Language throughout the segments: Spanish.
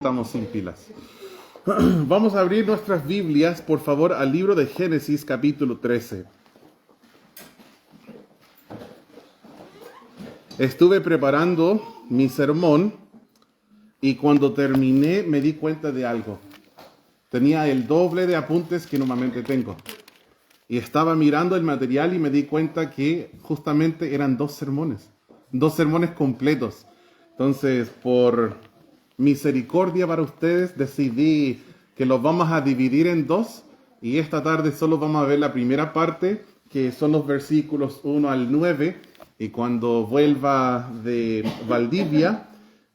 Estamos sin pilas. Vamos a abrir nuestras Biblias, por favor, al libro de Génesis, capítulo 13. Estuve preparando mi sermón y cuando terminé me di cuenta de algo. Tenía el doble de apuntes que normalmente tengo. Y estaba mirando el material y me di cuenta que justamente eran dos sermones completos. Entonces, por misericordia para ustedes, decidí que los vamos a dividir en dos y esta tarde solo vamos a ver la primera parte, que son los versículos 1 al 9, y cuando vuelva de Valdivia,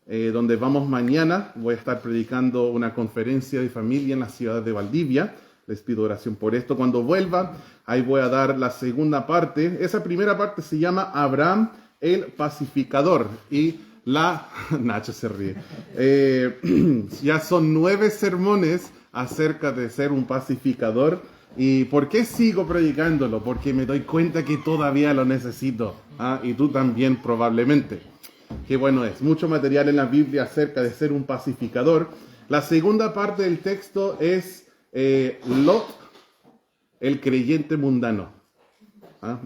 donde vamos mañana, voy a estar predicando una conferencia de familia en la ciudad de Valdivia. Les pido oración por esto. Cuando vuelva, ahí voy a dar la segunda parte. Esa primera parte se llama Abraham el pacificador y Nacho se ríe. Ya son 9 sermones acerca de ser un pacificador. ¿Y por qué sigo predicándolo? Porque me doy cuenta que todavía lo necesito. Y tú también probablemente. Qué bueno es. Mucho material en la Biblia acerca de ser un pacificador. La segunda parte del texto es Lot, el creyente mundano.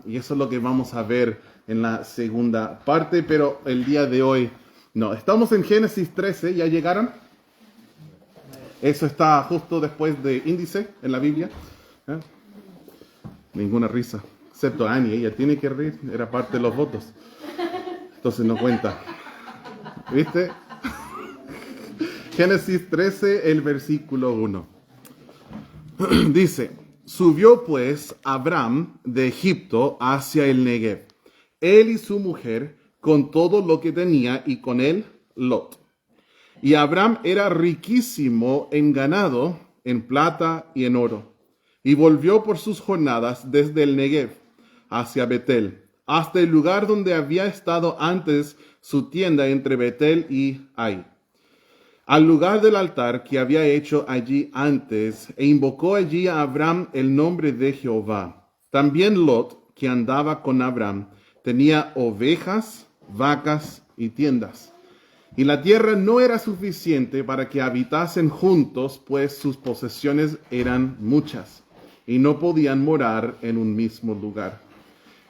Y eso es lo que vamos a ver en la segunda parte, pero el día de hoy no. Estamos en Génesis 13, ¿ya llegaron? Eso está justo después de índice en la Biblia. Ninguna risa, excepto Annie, ella tiene que reír, era parte de los votos. Entonces no cuenta. ¿Viste? Génesis 13, el versículo 1. Dice: subió pues Abraham de Egipto hacia el Negev, él y su mujer, con todo lo que tenía, y con él Lot. Y Abraham era riquísimo en ganado, en plata y en oro. Y volvió por sus jornadas desde el Negev hacia Betel, hasta el lugar donde había estado antes su tienda entre Betel y Ai, al lugar del altar que había hecho allí antes, e invocó allí a Abraham el nombre de Jehová. También Lot, que andaba con Abraham, tenía ovejas, vacas y tiendas. Y la tierra no era suficiente para que habitasen juntos, pues sus posesiones eran muchas, y no podían morar en un mismo lugar.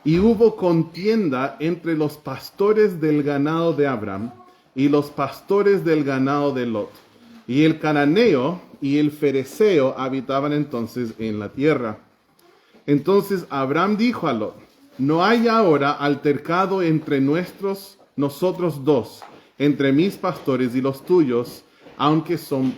Y hubo contienda entre los pastores del ganado de Abraham y los pastores del ganado de Lot. Y el cananeo y el fereceo habitaban entonces en la tierra. Entonces Abraham dijo a Lot: no hay ahora altercado entre nosotros dos, entre mis pastores y los tuyos,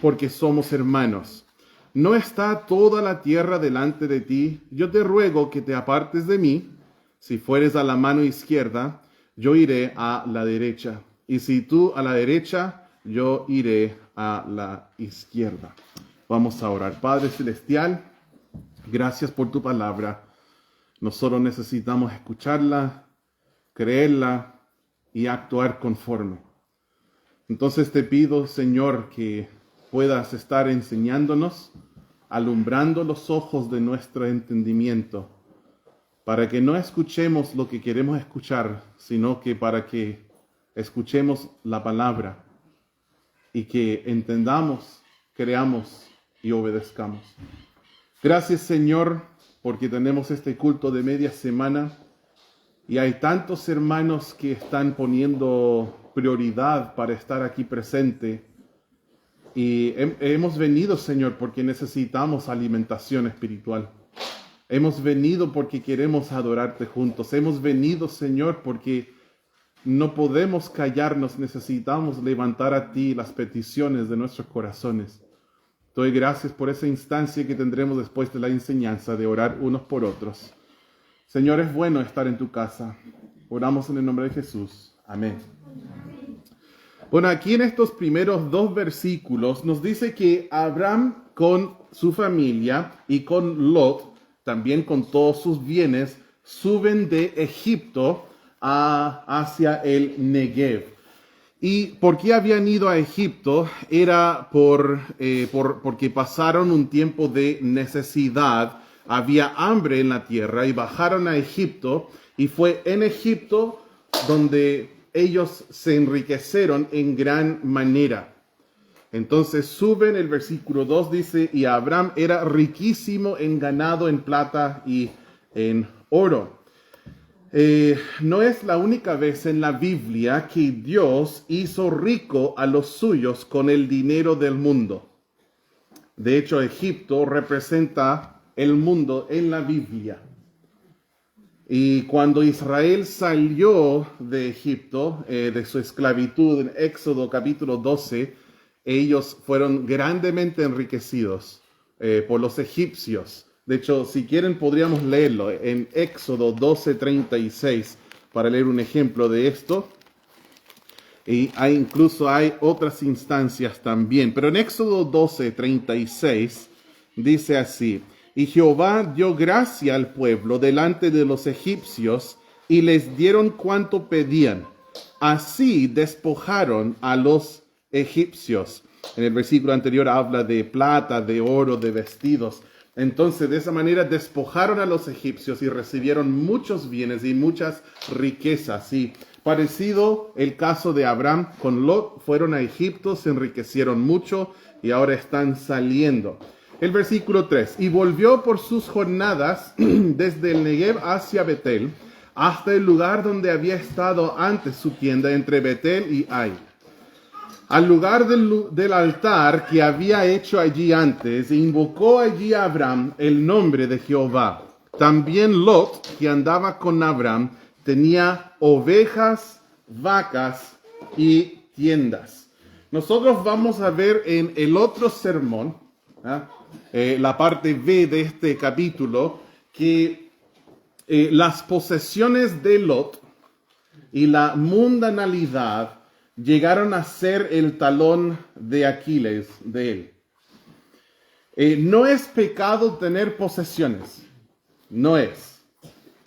porque somos hermanos. ¿No está toda la tierra delante de ti? Yo te ruego que te apartes de mí. Si fueres a la mano izquierda, yo iré a la derecha. Y si tú a la derecha, yo iré a la izquierda. Vamos a orar. Padre Celestial, gracias por tu palabra. Nosotros necesitamos escucharla, creerla y actuar conforme. Entonces te pido, Señor, que puedas estar enseñándonos, alumbrando los ojos de nuestro entendimiento, para que no escuchemos lo que queremos escuchar, sino que para que escuchemos la palabra y que entendamos, creamos y obedezcamos. Gracias, Señor, porque tenemos este culto de media semana y hay tantos hermanos que están poniendo prioridad para estar aquí presente. Y hemos venido, Señor, porque necesitamos alimentación espiritual. Hemos venido porque queremos adorarte juntos. Hemos venido, Señor, porque no podemos callarnos. Necesitamos levantar a ti las peticiones de nuestros corazones. Doy gracias por esa instancia que tendremos después de la enseñanza de orar unos por otros. Señor, es bueno estar en tu casa. Oramos en el nombre de Jesús. Amén. Bueno, aquí en estos primeros 2 versículos nos dice que Abraham con su familia y con Lot, también con todos sus bienes, suben de Egipto hacia el Negev. ¿Y por qué habían ido a Egipto? Era porque pasaron un tiempo de necesidad, había hambre en la tierra y bajaron a Egipto, y fue en Egipto donde ellos se enriquecieron en gran manera. Entonces suben, el versículo 2 dice, y Abraham era riquísimo en ganado, en plata y en oro. No es la única vez en la Biblia que Dios hizo rico a los suyos con el dinero del mundo. De hecho, Egipto representa el mundo en la Biblia. Y cuando Israel salió de Egipto, de su esclavitud, en Éxodo capítulo 12, ellos fueron grandemente enriquecidos por los egipcios. De hecho, si quieren podríamos leerlo en Éxodo 12:36 para leer un ejemplo de esto. Y incluso hay otras instancias también. Pero en Éxodo 12:36 dice así: y Jehová dio gracia al pueblo delante de los egipcios y les dieron cuanto pedían. Así despojaron a los egipcios. En el versículo anterior habla de plata, de oro, de vestidos. Entonces, de esa manera despojaron a los egipcios y recibieron muchos bienes y muchas riquezas. Y parecido el caso de Abraham con Lot, fueron a Egipto, se enriquecieron mucho y ahora están saliendo. El versículo 3, y volvió por sus jornadas desde el Negev hacia Betel, hasta el lugar donde había estado antes su tienda entre Betel y Ai. Al lugar del altar que había hecho allí antes, invocó allí a Abraham el nombre de Jehová. También Lot, que andaba con Abraham, tenía ovejas, vacas y tiendas. Nosotros vamos a ver en el otro sermón, la parte B de este capítulo, que las posesiones de Lot y la mundanalidad llegaron a ser el talón de Aquiles de él. No es pecado tener posesiones, no es.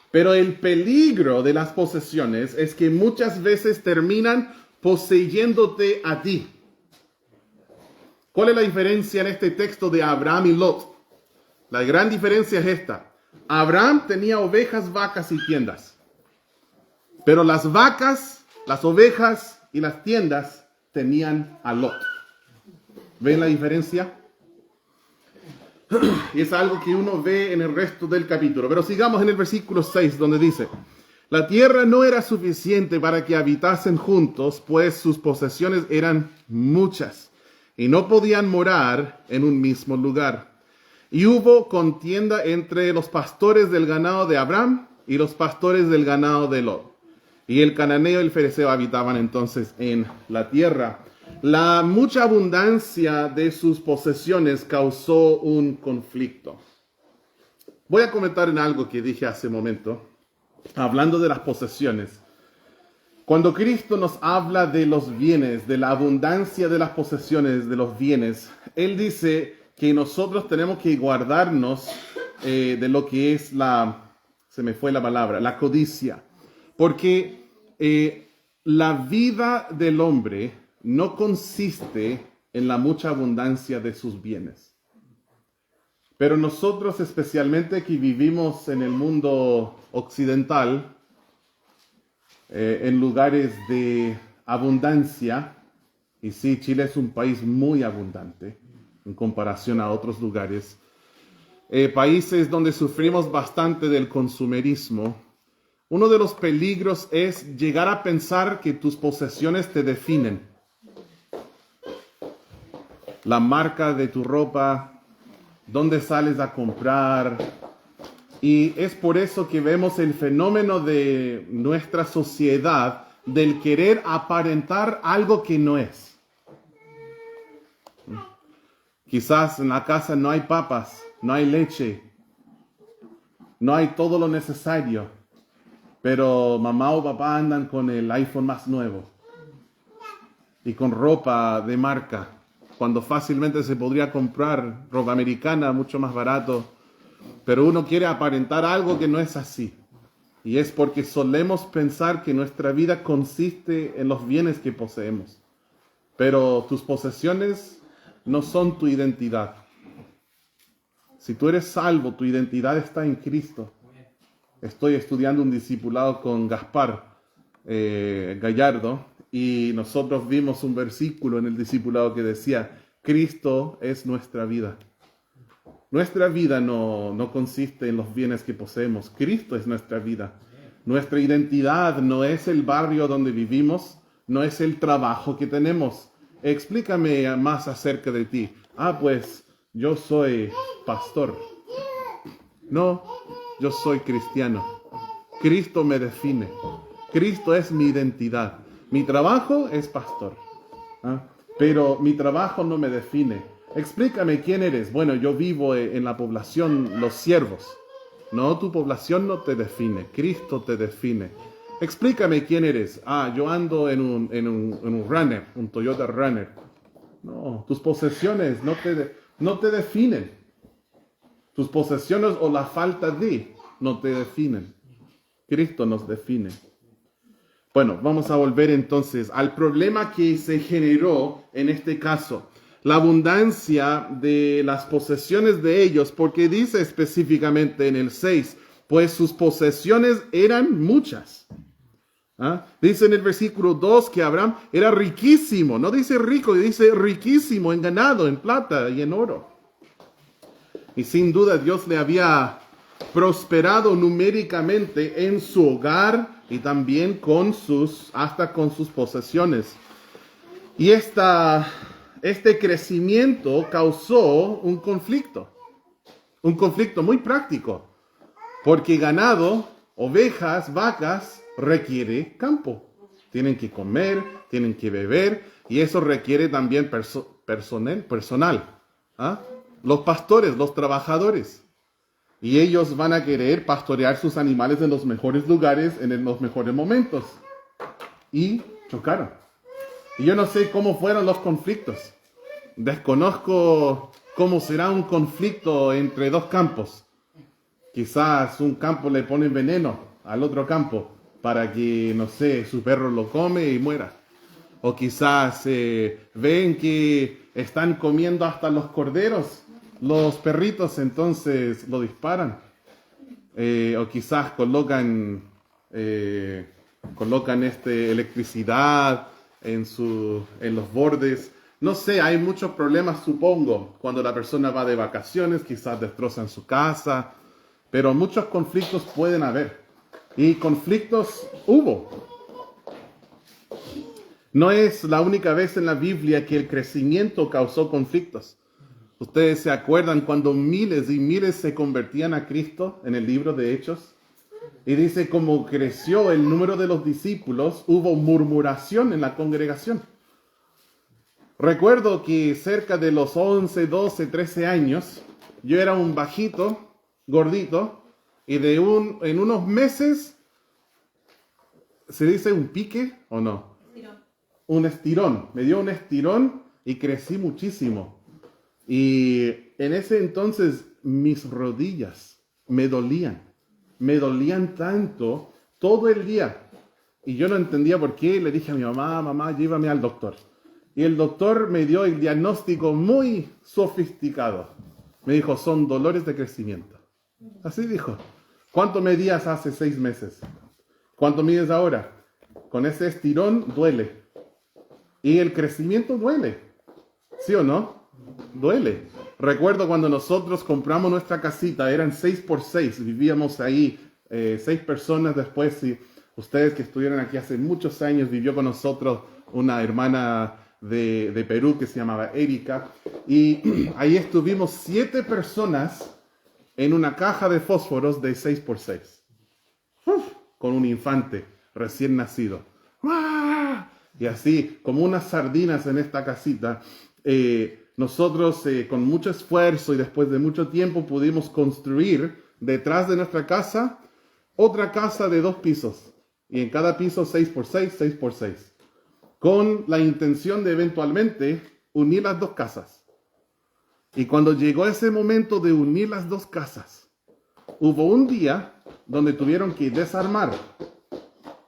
Pero el peligro de las posesiones es que muchas veces terminan poseyéndote a ti. ¿Cuál es la diferencia en este texto de Abraham y Lot? La gran diferencia es esta. Abraham tenía ovejas, vacas y tiendas. Pero las vacas, las ovejas y las tiendas tenían a Lot. ¿Ven la diferencia? Y es algo que uno ve en el resto del capítulo. Pero sigamos en el versículo 6, donde dice: la tierra no era suficiente para que habitasen juntos, pues sus posesiones eran muchas, y no podían morar en un mismo lugar. Y hubo contienda entre los pastores del ganado de Abraham y los pastores del ganado de Lot. Y el cananeo y el fereceo habitaban entonces en la tierra. La mucha abundancia de sus posesiones causó un conflicto. Voy a comentar en algo que dije hace un momento, hablando de las posesiones. Cuando Cristo nos habla de los bienes, de la abundancia de las posesiones, de los bienes, Él dice que nosotros tenemos que guardarnos de lo que es la codicia. Porque la vida del hombre no consiste en la mucha abundancia de sus bienes. Pero nosotros, especialmente que vivimos en el mundo occidental, en lugares de abundancia, y sí, Chile es un país muy abundante en comparación a otros lugares, países donde sufrimos bastante del consumerismo. Uno de los peligros es llegar a pensar que tus posesiones te definen. La marca de tu ropa, dónde sales a comprar. Y es por eso que vemos el fenómeno de nuestra sociedad del querer aparentar algo que no es. Quizás en la casa no hay papas, no hay leche, no hay todo lo necesario. Pero mamá o papá andan con el iPhone más nuevo y con ropa de marca, cuando fácilmente se podría comprar ropa americana mucho más barato. Pero uno quiere aparentar algo que no es así. Y es porque solemos pensar que nuestra vida consiste en los bienes que poseemos. Pero tus posesiones no son tu identidad. Si tú eres salvo, tu identidad está en Cristo. Estoy estudiando un discipulado con Gaspar Gallardo y nosotros vimos un versículo en el discipulado que decía, Cristo es nuestra vida. Nuestra vida no consiste en los bienes que poseemos. Cristo es nuestra vida. Nuestra identidad no es el barrio donde vivimos, no es el trabajo que tenemos. Explícame más acerca de ti. Pues yo soy pastor. No, yo soy cristiano. Cristo me define. Cristo es mi identidad. Mi trabajo es pastor. Pero mi trabajo no me define. Explícame quién eres. Bueno, yo vivo en la población Los Ciervos. No, tu población no te define. Cristo te define. Explícame quién eres. Yo ando en un Runner, un Toyota Runner. No, tus posesiones no te definen. Tus posesiones o la falta de no te definen. Cristo nos define. Bueno, vamos a volver entonces al problema que se generó en este caso. La abundancia de las posesiones de ellos, porque dice específicamente en el 6, pues sus posesiones eran muchas. Dice en el versículo 2 que Abraham era riquísimo, no dice rico, dice riquísimo en ganado, en plata y en oro. Y sin duda Dios le había prosperado numéricamente en su hogar y también hasta con sus posesiones. Y este crecimiento causó un conflicto muy práctico, porque ganado, ovejas, vacas, requiere campo. Tienen que comer, tienen que beber, y eso requiere también personal. Los pastores, los trabajadores. Y ellos van a querer pastorear sus animales en los mejores lugares, en los mejores momentos. Y chocaron. Y yo no sé cómo fueron los conflictos. Desconozco cómo será un conflicto entre dos campos. Quizás un campo le pone veneno al otro campo para que, no sé, su perro lo come y muera. O quizás ven que están comiendo hasta los corderos, los perritos, entonces lo disparan. O quizás colocan electricidad en los bordes. No sé, hay muchos problemas, supongo. Cuando la persona va de vacaciones, quizás destrozan su casa. Pero muchos conflictos pueden haber. Y conflictos hubo. No es la única vez en la Biblia que el crecimiento causó conflictos. ¿Ustedes se acuerdan cuando miles y miles se convertían a Cristo en el libro de Hechos? Y dice, como creció el número de los discípulos, hubo murmuración en la congregación. Recuerdo que cerca de los 11, 12, 13 años, yo era un bajito, gordito, y en unos meses, ¿se dice un pique o no? Un estirón. Me dio un estirón y crecí muchísimo. Y en ese entonces mis rodillas me dolían tanto todo el día. Y yo no entendía por qué. Le dije a mi mamá, llévame al doctor. Y el doctor me dio el diagnóstico muy sofisticado. Me dijo, son dolores de crecimiento. Así dijo. ¿Cuánto medías hace 6 meses? ¿Cuánto mides ahora? Con ese estirón duele. Y el crecimiento duele. ¿Sí o no? Duele. Recuerdo cuando nosotros compramos nuestra casita, eran 6x6, vivíamos ahí 6 personas. Después, si ustedes que estuvieron aquí hace muchos años, vivió con nosotros una hermana de Perú que se llamaba Erika, y ahí estuvimos 7 personas en una caja de fósforos de 6x6, con un infante recién nacido. Y así, como unas sardinas en esta casita, nosotros con mucho esfuerzo y después de mucho tiempo pudimos construir detrás de nuestra casa otra casa de 2 pisos. Y en cada piso 6x6, 6x6. Con la intención de eventualmente unir las 2 casas. Y cuando llegó ese momento de unir las 2 casas, hubo un día donde tuvieron que desarmar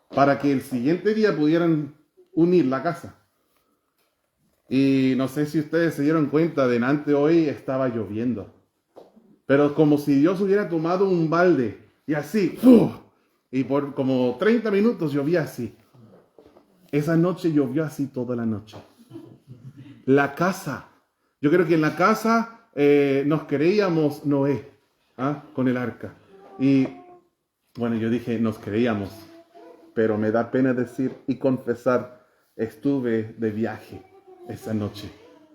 para que el siguiente día pudieran unir la casa. Y no sé si ustedes se dieron cuenta, delante hoy estaba lloviendo. Pero como si Dios hubiera tomado un balde y así, ¡uf! Y por como 30 minutos llovía así. Esa noche llovió así toda la noche. La casa. Yo creo que en la casa nos creíamos Noé, con el arca. Y bueno, yo dije, nos creíamos, pero me da pena decir y confesar, estuve de viaje esa noche,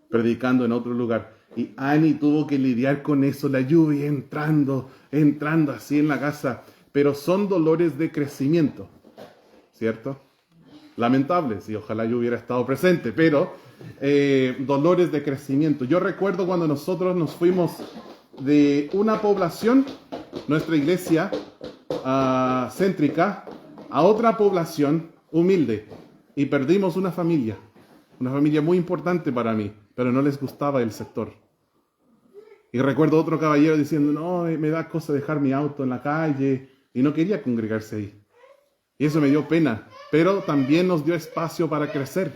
predicando en otro lugar. Y Annie tuvo que lidiar con eso, la lluvia entrando así en la casa. Pero son dolores de crecimiento, ¿cierto? Lamentables, y ojalá yo hubiera estado presente, pero dolores de crecimiento. Yo recuerdo cuando nosotros nos fuimos de una población, nuestra iglesia céntrica, a otra población humilde, y perdimos una familia muy importante para mí, pero no les gustaba el sector. Y recuerdo otro caballero diciendo, no, me da cosa dejar mi auto en la calle, y no quería congregarse ahí. Y eso me dio pena, pero también nos dio espacio para crecer.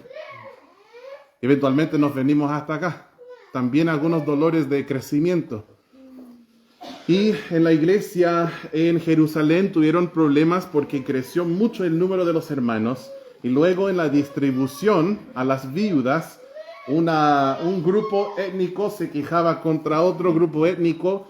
Eventualmente nos venimos hasta acá. También algunos dolores de crecimiento. Y en la iglesia en Jerusalén tuvieron problemas porque creció mucho el número de los hermanos. Y luego en la distribución a las viudas, un grupo étnico se quejaba contra otro grupo étnico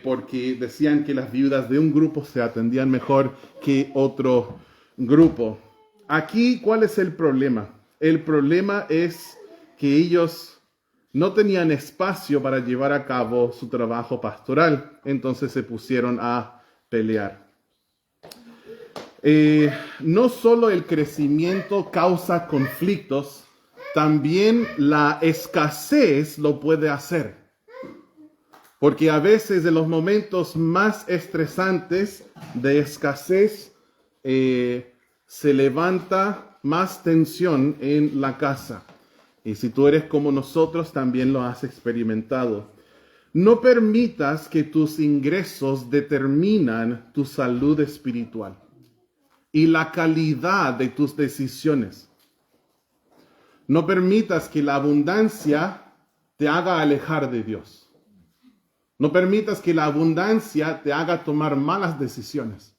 porque decían que las viudas de un grupo se atendían mejor que otro grupo. Aquí, ¿cuál es el problema? El problema es que ellos no tenían espacio para llevar a cabo su trabajo pastoral, entonces se pusieron a pelear. No solo el crecimiento causa conflictos, también la escasez lo puede hacer. Porque a veces en los momentos más estresantes de escasez se levanta más tensión en la casa. Y si tú eres como nosotros, también lo has experimentado. No permitas que tus ingresos determinan tu salud espiritual y la calidad de tus decisiones. No permitas que la abundancia te haga alejar de Dios. No permitas que la abundancia te haga tomar malas decisiones.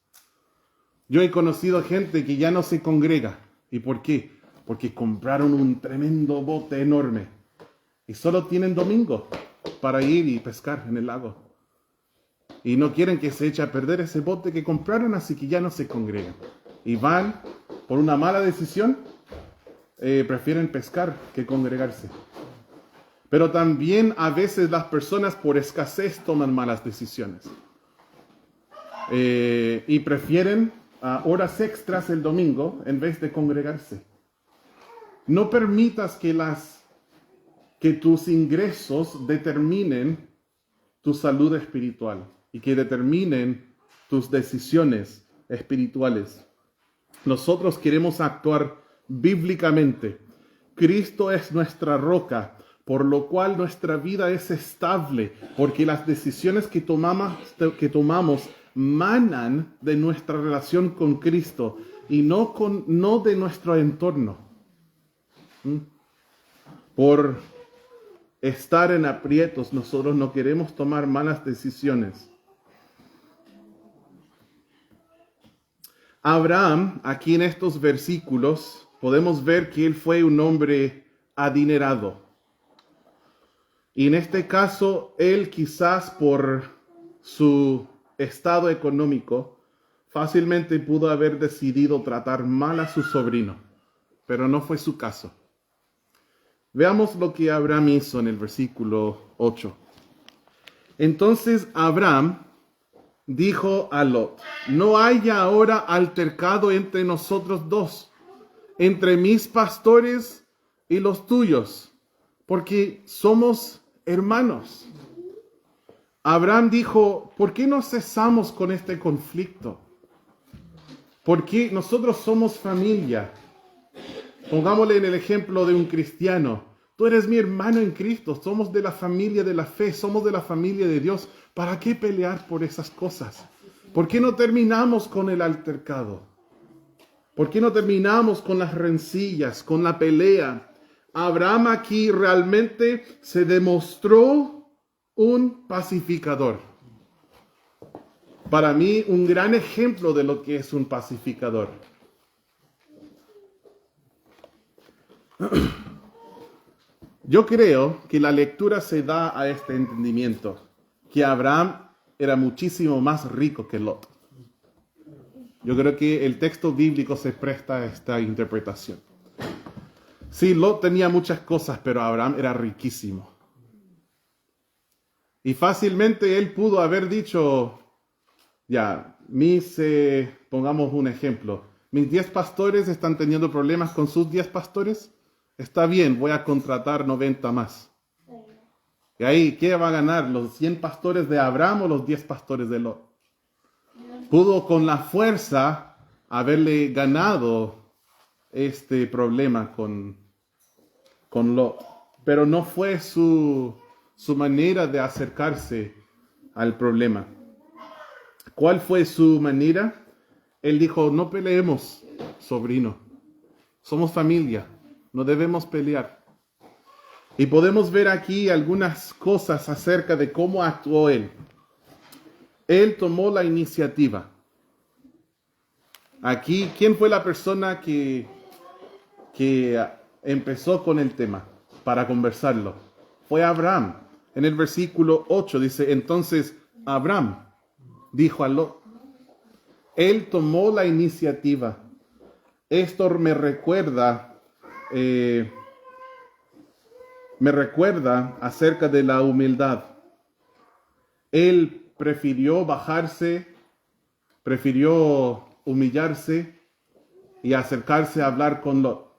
Yo he conocido gente que ya no se congrega. ¿Y por qué? Porque compraron un tremendo bote enorme y solo tienen domingo para ir y pescar en el lago. Y no quieren que se eche a perder ese bote que compraron, así que ya no se congregan. Y van por una mala decisión, prefieren pescar que congregarse. Pero también a veces las personas por escasez toman malas decisiones. Y prefieren horas extras el domingo en vez de congregarse. No permitas que tus ingresos determinen tu salud espiritual y que determinen tus decisiones espirituales. Nosotros queremos actuar bíblicamente. Cristo es nuestra roca, por lo cual nuestra vida es estable, porque las decisiones que tomamos manan de nuestra relación con Cristo y no de nuestro entorno. Por estar en aprietos, nosotros no queremos tomar malas decisiones. Abraham, aquí en estos versículos, podemos ver que él fue un hombre adinerado. Y en este caso, él quizás por su estado económico, fácilmente pudo haber decidido tratar mal a su sobrino, pero no fue su caso. Veamos lo que Abraham hizo en el versículo 8. Entonces Abraham dijo a Lot: no haya ahora altercado entre nosotros dos, entre mis pastores y los tuyos, porque somos hermanos. Abraham dijo: ¿por qué no cesamos con este conflicto? Porque nosotros somos familia. Pongámosle en el ejemplo de un cristiano. Tú eres mi hermano en Cristo, somos de la familia de la fe, somos de la familia de Dios. ¿Para qué pelear por esas cosas? ¿Por qué no terminamos con el altercado? ¿Por qué no terminamos con las rencillas, con la pelea? Abraham aquí realmente se demostró un pacificador. Para mí, un gran ejemplo de lo que es un pacificador. Yo creo que la lectura se da a este entendimiento, que Abraham era muchísimo más rico que Lot. Yo creo que el texto bíblico se presta a esta interpretación. Sí, Lot tenía muchas cosas, pero Abraham era riquísimo. Y fácilmente él pudo haber dicho, ya, pongamos un ejemplo, mis 10 pastores están teniendo problemas con sus 10 pastores, está bien, voy a contratar 90 más. Y ahí, ¿qué va a ganar? ¿Los 100 pastores de Abraham o los 10 pastores de Lot? Pudo con la fuerza haberle ganado este problema con Lot, pero no fue su manera de acercarse al problema. ¿Cuál fue su manera? Él dijo, no peleemos, sobrino. Somos familia, no debemos pelear. Y podemos ver aquí algunas cosas acerca de cómo actuó él. Él tomó la iniciativa. Aquí, ¿quién fue la persona que empezó con el tema para conversarlo? Fue Abraham. En el versículo 8 dice, entonces Abraham dijo a Lot. Él tomó la iniciativa. Esto me recuerda acerca de la humildad. Él prefirió bajarse, prefirió humillarse y acercarse a hablar con Lot.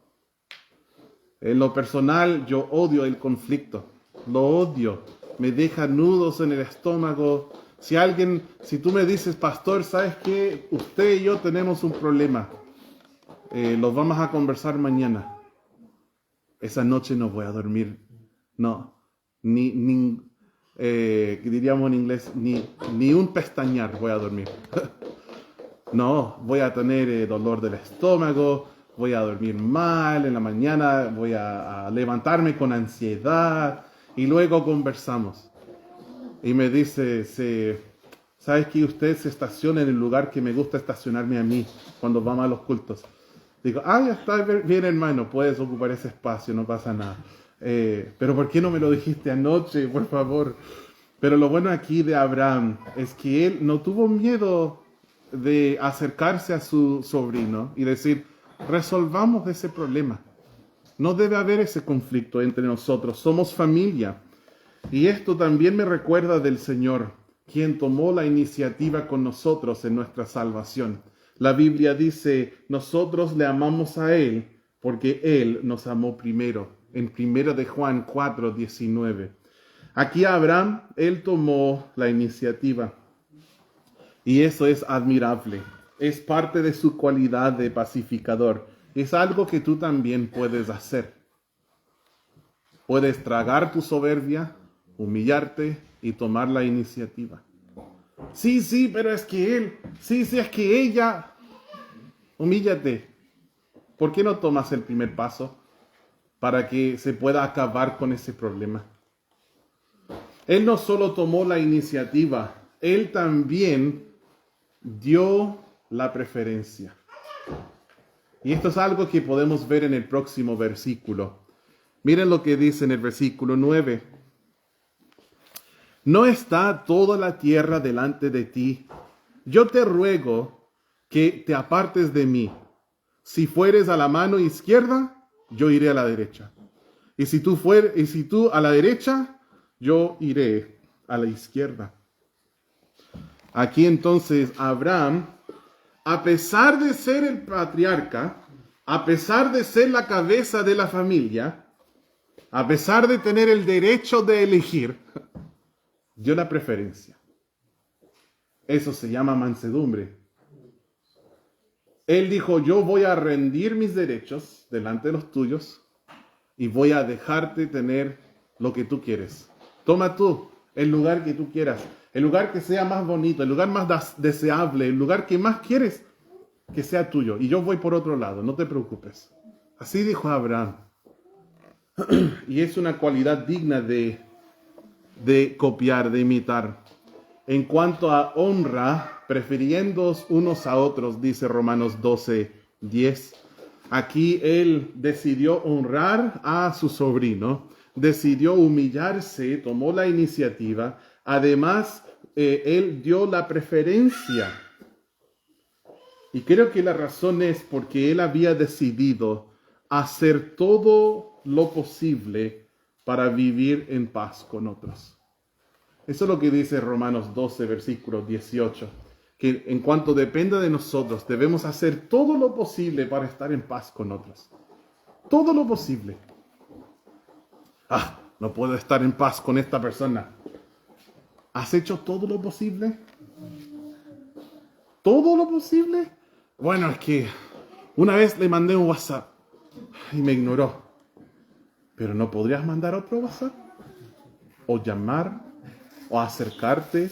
En lo personal, yo odio el conflicto. Lo odio. Me deja nudos en el estómago. Si tú me dices, pastor, ¿sabes qué? Usted y yo tenemos un problema. Los vamos a conversar mañana. Esa noche no voy a dormir. No. Diríamos en inglés, ni un pestañear voy a dormir. No, voy a tener dolor del estómago, voy a dormir mal, en la mañana voy a levantarme con ansiedad y luego conversamos. Y me dice, ¿sabes que usted se estaciona en el lugar que me gusta estacionarme a mí cuando vamos a los cultos? Digo, ya está bien, hermano, puedes ocupar ese espacio, no pasa nada. Pero ¿por qué no me lo dijiste anoche, por favor? Pero lo bueno aquí de Abraham es que él no tuvo miedo de acercarse a su sobrino y decir, resolvamos ese problema. No debe haber ese conflicto entre nosotros, somos familia. Y esto también me recuerda del Señor, quien tomó la iniciativa con nosotros en nuestra salvación. La Biblia dice, nosotros le amamos a Él porque Él nos amó primero. En 1 de Juan 4:19. Aquí Abraham, él tomó la iniciativa. Y eso es admirable. Es parte de su cualidad de pacificador. Es algo que tú también puedes hacer. Puedes tragar tu soberbia, humillarte y tomar la iniciativa. Sí, pero es que él, sí, es que ella. Humíllate. ¿Por qué no tomas el primer paso para que se pueda acabar con ese problema? Él no solo tomó la iniciativa, él también dio la preferencia. Y esto es algo que podemos ver en el próximo versículo. Miren lo que dice en el versículo 9. ¿No está toda la tierra delante de ti? Yo te ruego que te apartes de mí. Si fueres a la mano izquierda, yo iré a la derecha. Y si tú a la derecha, yo iré a la izquierda. Aquí entonces Abraham, a pesar de ser el patriarca, a pesar de ser la cabeza de la familia, a pesar de tener el derecho de elegir, dio la preferencia. Eso se llama mansedumbre. Él dijo, yo voy a rendir mis derechos delante de los tuyos y voy a dejarte tener lo que tú quieres. Toma tú el lugar que tú quieras, el lugar que sea más bonito, el lugar más deseable, el lugar que más quieres que sea tuyo. Y yo voy por otro lado, no te preocupes. Así dijo Abraham. Y es una cualidad digna de copiar, de imitar. En cuanto a honra, prefiriéndoos unos a otros, dice Romanos 12:10. Aquí él decidió honrar a su sobrino, decidió humillarse, tomó la iniciativa. Además, él dio la preferencia. Y creo que la razón es porque él había decidido hacer todo lo posible para vivir en paz con otros. Eso es lo que dice Romanos 12, versículo 18. Que en cuanto dependa de nosotros, debemos hacer todo lo posible para estar en paz con otros. Todo lo posible. No puedo estar en paz con esta persona. ¿Has hecho todo lo posible? ¿Todo lo posible? Bueno, es que una vez le mandé un WhatsApp y me ignoró. Pero ¿no podrías mandar otro WhatsApp? O llamar, o acercarte.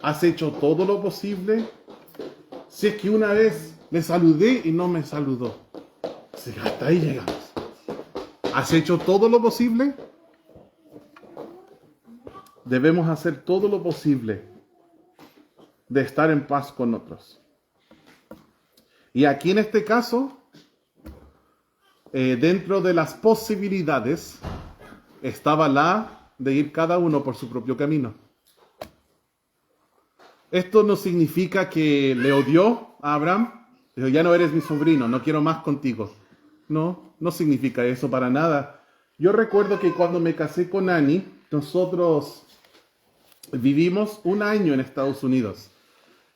¿Has hecho todo lo posible? Si es que una vez le saludé y no me saludó. Sí, hasta ahí llegamos. ¿Has hecho todo lo posible? Debemos hacer todo lo posible de estar en paz con otros. Y aquí en este caso, dentro de las posibilidades, estaba la de ir cada uno por su propio camino. Esto no significa que le odió a Abraham. Dijo, ya no eres mi sobrino, no quiero más contigo. No, no significa eso para nada. Yo recuerdo que cuando me casé con Annie, nosotros vivimos un año en Estados Unidos.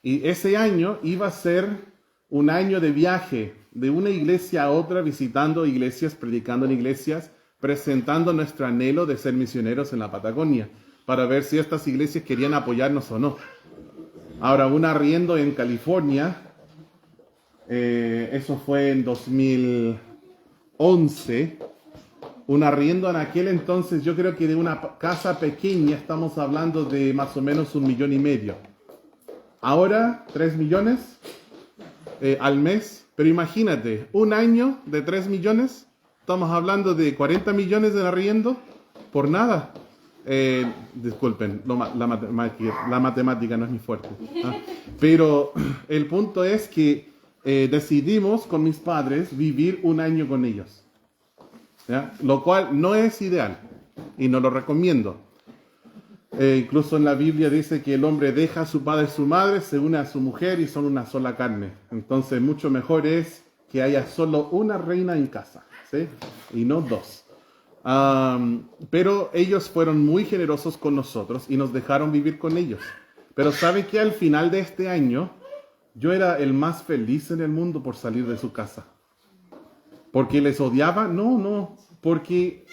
Y ese año iba a ser un año de viaje de una iglesia a otra, visitando iglesias, predicando en iglesias, presentando nuestro anhelo de ser misioneros en la Patagonia, para ver si estas iglesias querían apoyarnos o no. Ahora, un arriendo en California, eso fue en 2011, un arriendo en aquel entonces, yo creo que de una casa pequeña, estamos hablando de más o menos 1,5 millones. Ahora, 3 millones al mes, pero imagínate, un año de 3 millones, estamos hablando de 40 millones de arriendo, por nada. Disculpen, la matemática no es mi fuerte. Pero el punto es que decidimos con mis padres vivir un año con ellos. ¿Ya? Lo cual no es ideal y no lo recomiendo. Incluso en la Biblia dice que el hombre deja a su padre y su madre, se une a su mujer y son una sola carne. Entonces mucho mejor es que haya solo una reina en casa, ¿sí? Y no dos. Pero ellos fueron muy generosos con nosotros y nos dejaron vivir con ellos. Pero ¿sabe qué? Al final de este año yo era el más feliz en el mundo por salir de su casa. ¿Porque les odiaba? No, porque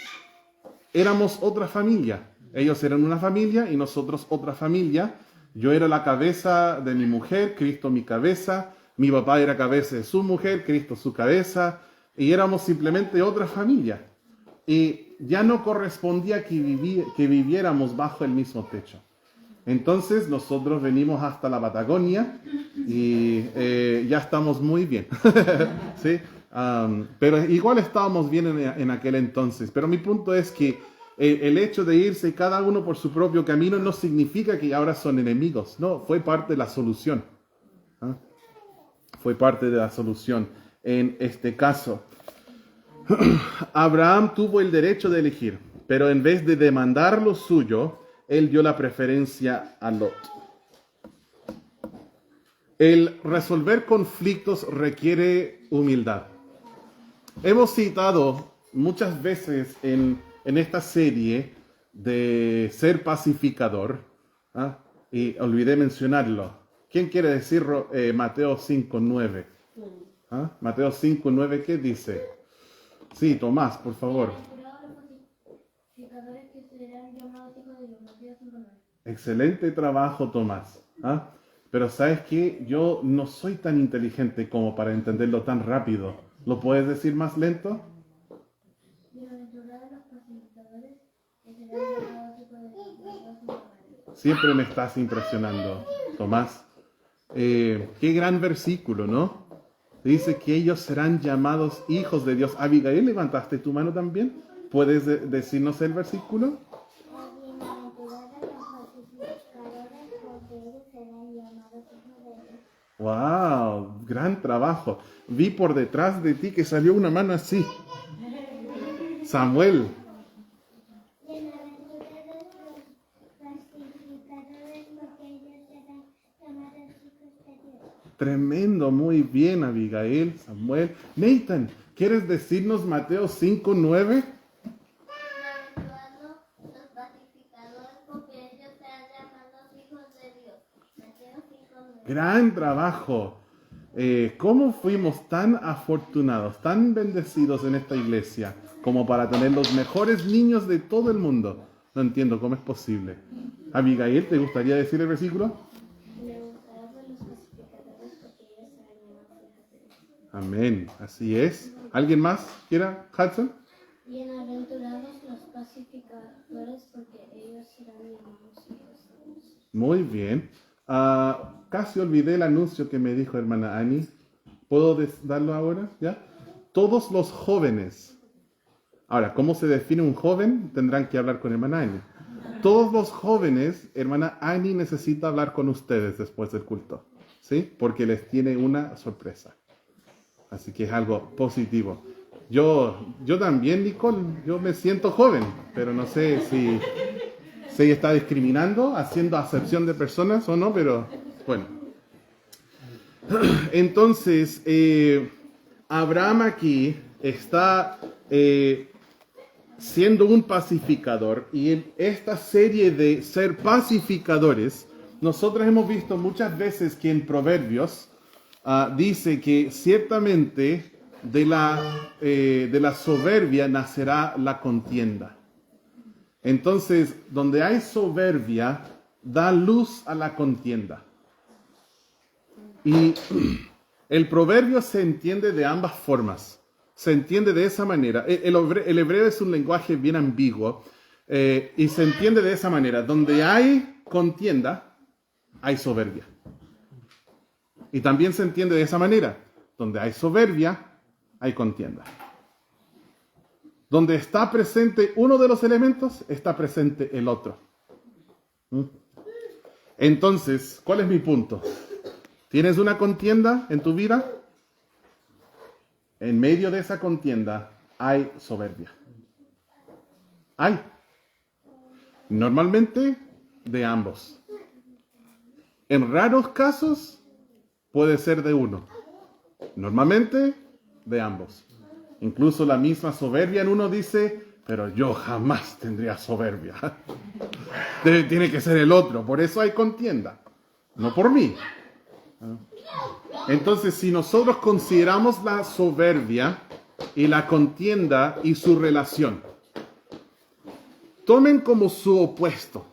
éramos otra familia. Ellos eran una familia y nosotros otra familia. Yo era la cabeza de mi mujer, Cristo mi cabeza. Mi papá era cabeza de su mujer, Cristo su cabeza. Y éramos simplemente otra familia. Y ya no correspondía que viviéramos bajo el mismo techo. Entonces nosotros venimos hasta la Patagonia y ya estamos muy bien. ¿Sí? Pero igual estábamos bien en aquel entonces. Pero mi punto es que el hecho de irse cada uno por su propio camino no significa que ahora son enemigos. No, fue parte de la solución. Fue parte de la solución en este caso. Abraham tuvo el derecho de elegir, pero en vez de demandar lo suyo, él dio la preferencia a Lot. El resolver conflictos requiere humildad. Hemos citado muchas veces en esta serie de ser pacificador, y olvidé mencionarlo. ¿Quién quiere decir Mateo 5:9? Mateo 5:9, ¿qué dice? Sí, Tomás, por favor. Excelente trabajo, Tomás. Pero ¿sabes qué? Yo no soy tan inteligente como para entenderlo tan rápido. ¿Lo puedes decir más lento? Siempre me estás impresionando, Tomás. Qué gran versículo, ¿no? Dice que ellos serán llamados hijos de Dios. Abigail, ¿levantaste tu mano también? ¿Puedes decirnos el versículo? ¡Wow! Gran trabajo. Vi por detrás de ti que salió una mano así. Samuel. Bienaventurados los pacificadores, porque ellos serán llamados hijos de Dios. Tremendo, muy bien, Abigail, Samuel. Nathan, ¿quieres decirnos Mateo 5:9? Bienaventurados los pacificadores, porque ellos serán llamados hijos de Dios. Mateo 5:9. Gran trabajo. ¿Cómo fuimos tan afortunados, tan bendecidos en esta iglesia, como para tener los mejores niños de todo el mundo? No entiendo cómo es posible. Abigail, ¿te gustaría decir el versículo? Bienaventurados los pacificadores, porque ellos serán llamados hijos de Dios. Amén, así es. ¿Alguien más quiera, Hudson? Bienaventurados los pacificadores, porque ellos serán llamados hijos de Dios. Muy bien. Casi olvidé el anuncio que me dijo hermana Annie. ¿Puedo darlo ahora? ¿Ya? Todos los jóvenes. Ahora, ¿cómo se define un joven? Tendrán que hablar con hermana Annie. Todos los jóvenes, hermana Annie necesita hablar con ustedes después del culto. ¿Sí? Porque les tiene una sorpresa. Así que es algo positivo. Yo también, Nicole, yo me siento joven, pero no sé si ella está discriminando, haciendo acepción de personas o no, pero bueno. Entonces, Abraham aquí está siendo un pacificador, y en esta serie de ser pacificadores, nosotros hemos visto muchas veces que en Proverbios dice que ciertamente de la soberbia nacerá la contienda. Entonces, donde hay soberbia, da luz a la contienda. Y el proverbio se entiende de ambas formas. Se entiende de esa manera. El hebreo es un lenguaje bien ambiguo, y se entiende de esa manera. Donde hay contienda, hay soberbia. Y también se entiende de esa manera. Donde hay soberbia, hay contienda. Donde está presente uno de los elementos, está presente el otro. Entonces, ¿cuál es mi punto? ¿Tienes una contienda en tu vida? En medio de esa contienda hay soberbia. Hay. Normalmente de ambos. En raros casos puede ser de uno. Normalmente de ambos. Incluso la misma soberbia en uno dice, pero yo jamás tendría soberbia. Tiene que ser el otro, por eso hay contienda, no por mí. Entonces, si nosotros consideramos la soberbia y la contienda y su relación, tomen como su opuesto.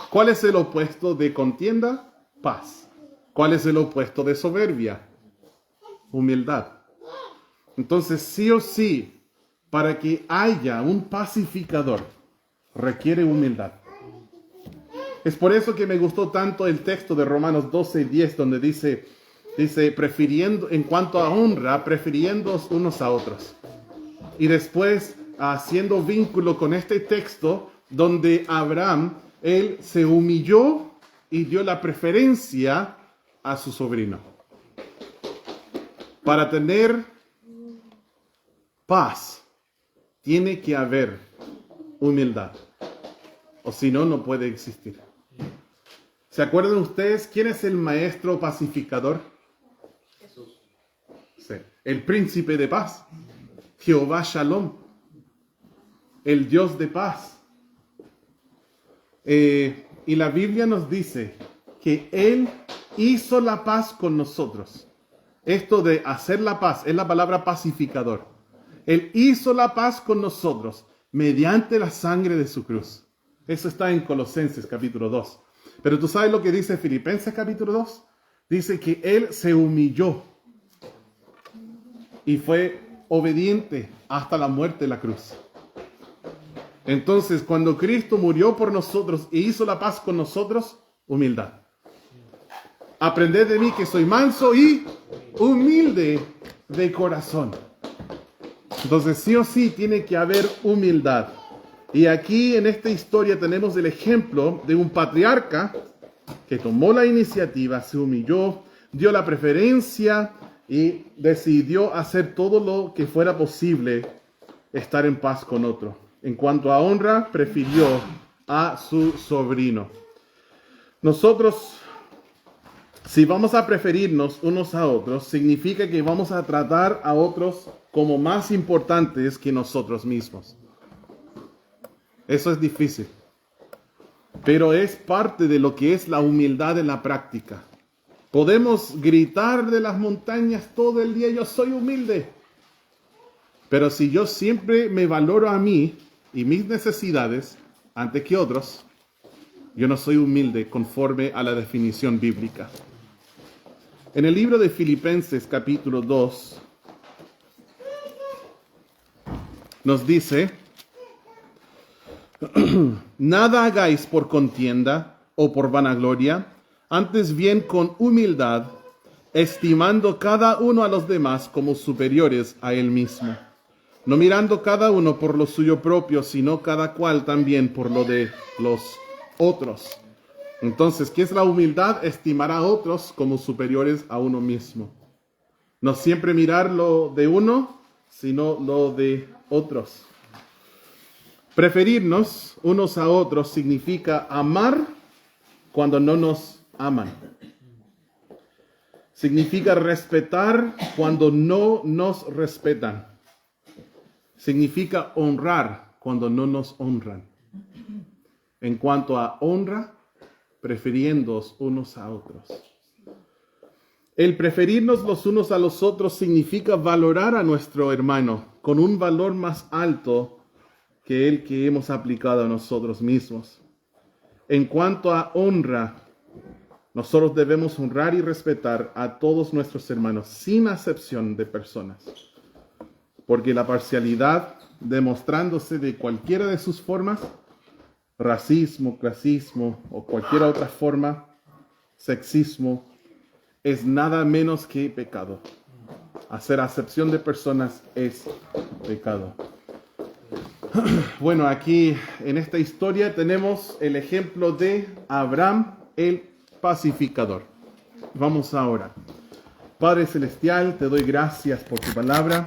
¿Cuál es el opuesto de contienda? Paz. ¿Cuál es el opuesto de soberbia? Humildad. Entonces, sí o sí, para que haya un pacificador, requiere humildad. Es por eso que me gustó tanto el texto de Romanos 12:10, donde dice, prefiriendo, en cuanto a honra, prefiriendo unos a otros. Y después, haciendo vínculo con este texto, donde Abraham, él se humilló y dio la preferencia a su sobrino. Para tener paz, tiene que haber humildad. O si no, no puede existir. ¿Se acuerdan ustedes quién es el maestro pacificador? Jesús. Sí. El príncipe de paz. Jehová Shalom. El Dios de paz. Y la Biblia nos dice que Él hizo la paz con nosotros. Esto de hacer la paz es la palabra pacificador. Él hizo la paz con nosotros mediante la sangre de su cruz. Eso está en Colosenses capítulo 2. Pero ¿tú sabes lo que dice Filipenses capítulo 2? Dice que Él se humilló y fue obediente hasta la muerte de la cruz. Entonces, cuando Cristo murió por nosotros e hizo la paz con nosotros, humildad. Aprended de mí que soy manso y humilde de corazón. Entonces, sí o sí tiene que haber humildad. Y aquí en esta historia tenemos el ejemplo de un patriarca que tomó la iniciativa, se humilló, dio la preferencia y decidió hacer todo lo que fuera posible estar en paz con otro. En cuanto a honra, prefirió a su sobrino. Nosotros, si vamos a preferirnos unos a otros, significa que vamos a tratar a otros como más importantes que nosotros mismos. Eso es difícil, pero es parte de lo que es la humildad en la práctica. Podemos gritar de las montañas todo el día, yo soy humilde. Pero si yo siempre me valoro a mí y mis necesidades antes que otros, yo no soy humilde conforme a la definición bíblica. En el libro de Filipenses capítulo 2 nos dice: nada hagáis por contienda o por vanagloria, antes bien con humildad, estimando cada uno a los demás como superiores a él mismo, no mirando cada uno por lo suyo propio, sino cada cual también por lo de los otros. Entonces, ¿qué es la humildad? Estimar a otros como superiores a uno mismo. No siempre mirar lo de uno, sino lo de otros. Preferirnos unos a otros significa amar cuando no nos aman. Significa respetar cuando no nos respetan. Significa honrar cuando no nos honran. En cuanto a honra, prefiriéndoos unos a otros. El preferirnos los unos a los otros significa valorar a nuestro hermano con un valor más alto que el que hemos aplicado a nosotros mismos. En cuanto a honra, nosotros debemos honrar y respetar a todos nuestros hermanos, sin acepción de personas. Porque la parcialidad, demostrándose de cualquiera de sus formas, racismo, clasismo o cualquier otra forma, sexismo, es nada menos que pecado. Hacer acepción de personas es pecado. Bueno, aquí en esta historia tenemos el ejemplo de Abraham, el pacificador. Vamos ahora. Padre Celestial, te doy gracias por tu palabra.